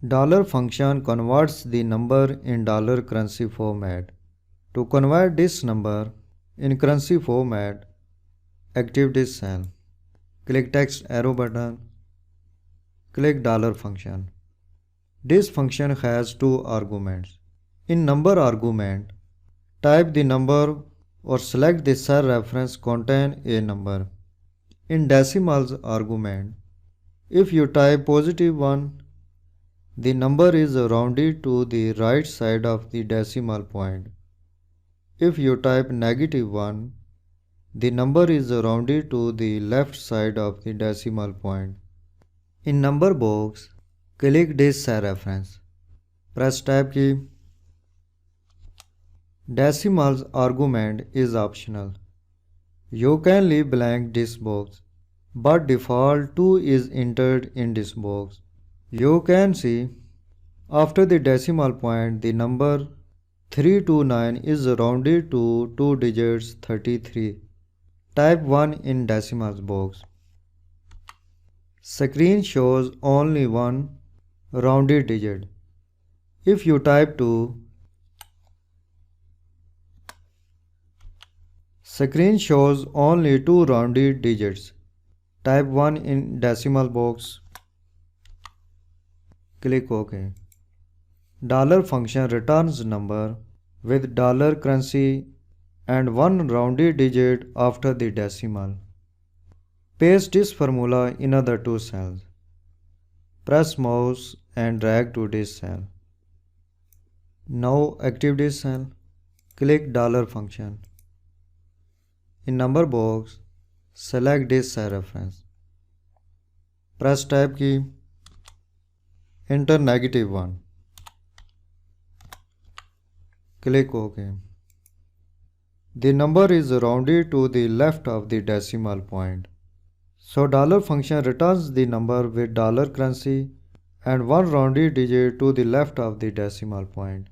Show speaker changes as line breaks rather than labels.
Dollar function converts the number in dollar currency format. To convert this number in currency format, activate this cell. Click text arrow button. Click dollar function. This function has two arguments. In number argument, type the number or select the cell reference contain a number. In decimals argument, if you type +1, the number is rounded to the right side of the decimal point. If you type -1, the number is rounded to the left side of the decimal point. In number box, click this cell reference. Press tab key. Decimals argument is optional. You can leave blank this box, but default 2 is entered in this box. You can see after the decimal point the number 329 is rounded to 2 digits 33. Type 1 in decimals box. Screen shows only one rounded digit. If you type 2, screen shows only 2 rounded digits. Type 1 in decimal box. Click OK. Dollar function returns number with dollar currency and one rounded digit after the decimal. Paste this formula in other two cells. Press mouse and drag to this cell. Now activate this cell. Click dollar function. In number box, select this cell reference. Press tab key. Enter -1. Click OK. The number is rounded to the left of the decimal point. So dollar function returns the number with dollar currency and one rounded digit to the left of the decimal point.